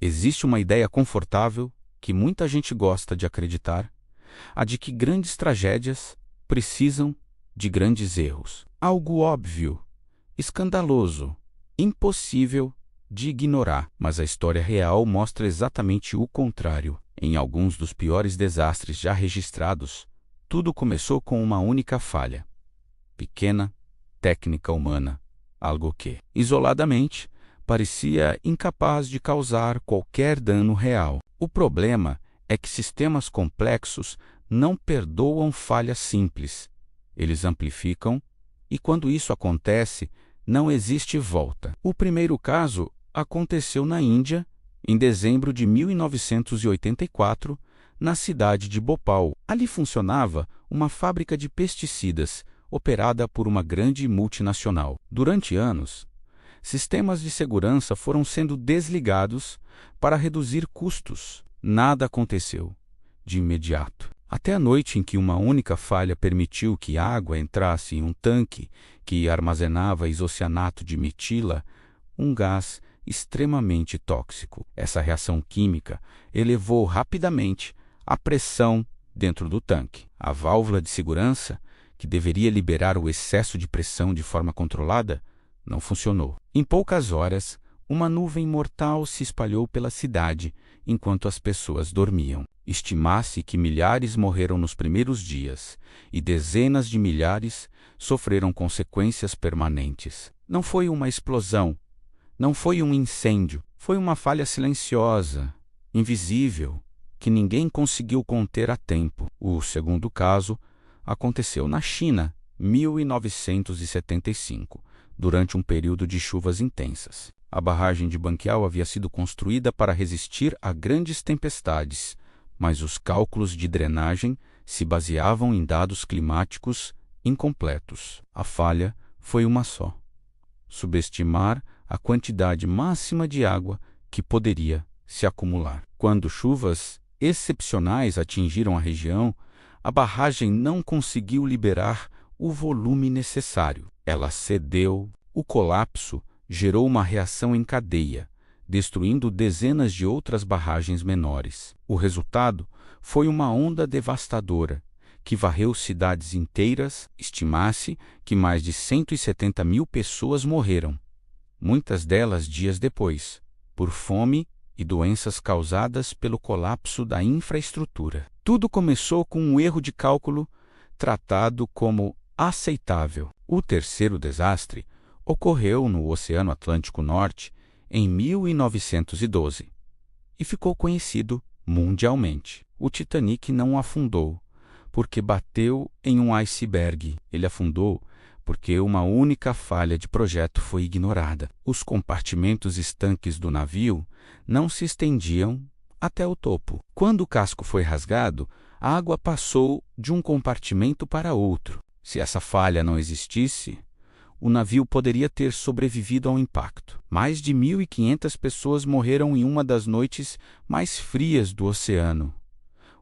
Existe uma ideia confortável que muita gente gosta de acreditar, a de que grandes tragédias precisam de grandes erros. Algo óbvio, escandaloso, impossível de ignorar. Mas a história real mostra exatamente o contrário. Em alguns dos piores desastres já registrados, tudo começou com uma única falha. Pequena técnica humana, algo que, isoladamente, parecia incapaz de causar qualquer dano real. O problema é que sistemas complexos não perdoam falhas simples. Eles amplificam, e quando isso acontece, não existe volta. O primeiro caso aconteceu na Índia, em dezembro de 1984, na cidade de Bhopal. Ali funcionava uma fábrica de pesticidas, operada por uma grande multinacional. Durante anos, sistemas de segurança foram sendo desligados para reduzir custos. Nada aconteceu de imediato. Até a noite em que uma única falha permitiu que água entrasse em um tanque que armazenava isocianato de metila, um gás extremamente tóxico. Essa reação química elevou rapidamente a pressão dentro do tanque. A válvula de segurança, que deveria liberar o excesso de pressão de forma controlada, não funcionou. Em poucas horas, uma nuvem mortal se espalhou pela cidade enquanto as pessoas dormiam. Estima-se que milhares morreram nos primeiros dias e dezenas de milhares sofreram consequências permanentes. Não foi uma explosão, não foi um incêndio, foi uma falha silenciosa, invisível, que ninguém conseguiu conter a tempo. O segundo caso aconteceu na China, 1975, durante um período de chuvas intensas. A barragem de Banqiao havia sido construída para resistir a grandes tempestades, mas os cálculos de drenagem se baseavam em dados climáticos incompletos. A falha foi uma só: subestimar a quantidade máxima de água que poderia se acumular. Quando chuvas excepcionais atingiram a região, a barragem não conseguiu liberar o volume necessário. Ela cedeu. O colapso gerou uma reação em cadeia, destruindo dezenas de outras barragens menores. O resultado foi uma onda devastadora que varreu cidades inteiras. Estima-se que mais de 170 mil pessoas morreram, muitas delas dias depois, por fome e doenças causadas pelo colapso da infraestrutura. Tudo começou com um erro de cálculo tratado como aceitável. O terceiro desastre ocorreu no Oceano Atlântico Norte em 1912 e ficou conhecido mundialmente. O Titanic não afundou porque bateu em um iceberg. Ele afundou porque uma única falha de projeto foi ignorada. Os compartimentos estanques do navio não se estendiam até o topo. Quando o casco foi rasgado, a água passou de um compartimento para outro. Se essa falha não existisse, o navio poderia ter sobrevivido ao impacto. Mais de 1.500 pessoas morreram em uma das noites mais frias do oceano.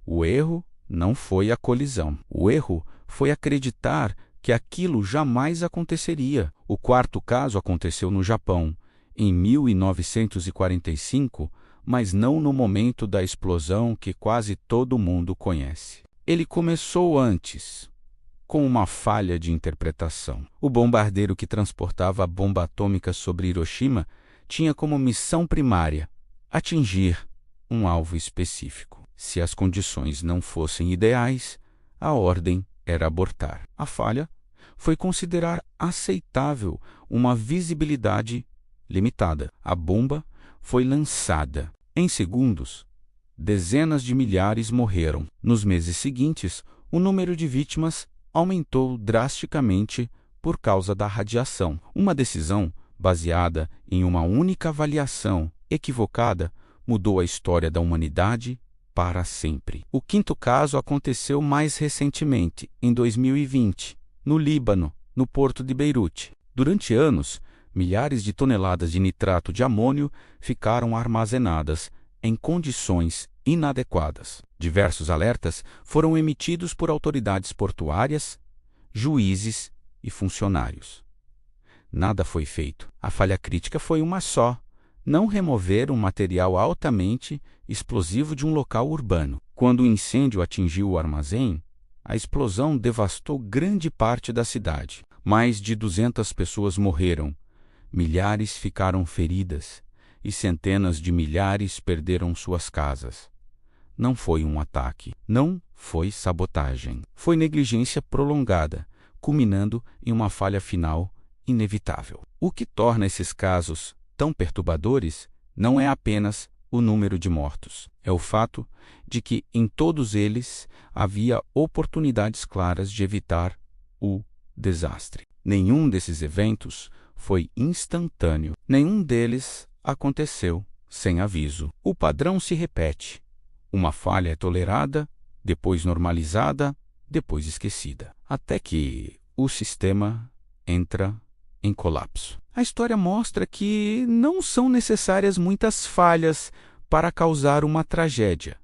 O erro não foi a colisão. O erro foi acreditar que aquilo jamais aconteceria. O quarto caso aconteceu no Japão, em 1945, mas não no momento da explosão que quase todo mundo conhece. Ele começou antes, com uma falha de interpretação. O bombardeiro que transportava a bomba atômica sobre Hiroshima tinha como missão primária atingir um alvo específico. Se as condições não fossem ideais, a ordem era abortar. A falha foi considerar aceitável uma visibilidade limitada. A bomba foi lançada. Em segundos, dezenas de milhares morreram. Nos meses seguintes, o número de vítimas aumentou drasticamente por causa da radiação. Uma decisão baseada em uma única avaliação equivocada mudou a história da humanidade para sempre. O quinto caso aconteceu mais recentemente, em 2020, no Líbano, no porto de Beirute. Durante anos, milhares de toneladas de nitrato de amônio ficaram armazenadas em condições inadequadas. Diversos alertas foram emitidos por autoridades portuárias, juízes e funcionários. Nada foi feito. A falha crítica foi uma só. não remover um material altamente explosivo de um local urbano. Quando o incêndio atingiu o armazém, a explosão devastou grande parte da cidade. Mais de 200 pessoas morreram, milhares ficaram feridas e centenas de milhares perderam suas casas. Não foi um ataque, não foi sabotagem. Foi negligência prolongada, culminando em uma falha final inevitável. O que torna esses casos tão perturbadores não é apenas o número de mortos, é o fato de que em todos eles havia oportunidades claras de evitar o desastre. Nenhum desses eventos foi instantâneo, nenhum deles aconteceu sem aviso. O padrão se repete. Uma falha é tolerada, depois normalizada, depois esquecida, até que o sistema entra em colapso. A história mostra que não são necessárias muitas falhas para causar uma tragédia.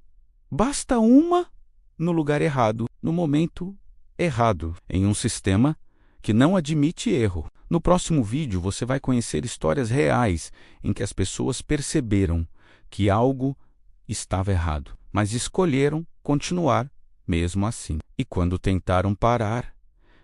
Basta uma no lugar errado, no momento errado, em um sistema que não admite erro. No próximo vídeo você vai conhecer histórias reais em que as pessoas perceberam que algo estava errado, mas escolheram continuar mesmo assim. E quando tentaram parar,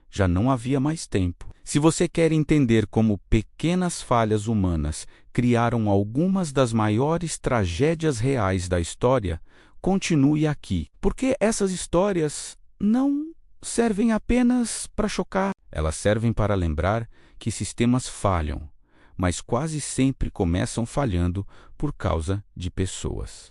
já não havia mais tempo. Se você quer entender como pequenas falhas humanas criaram algumas das maiores tragédias reais da história, continue aqui, porque essas histórias não servem apenas para chocar. Elas servem para lembrar que sistemas falham, mas quase sempre começam falhando por causa de pessoas.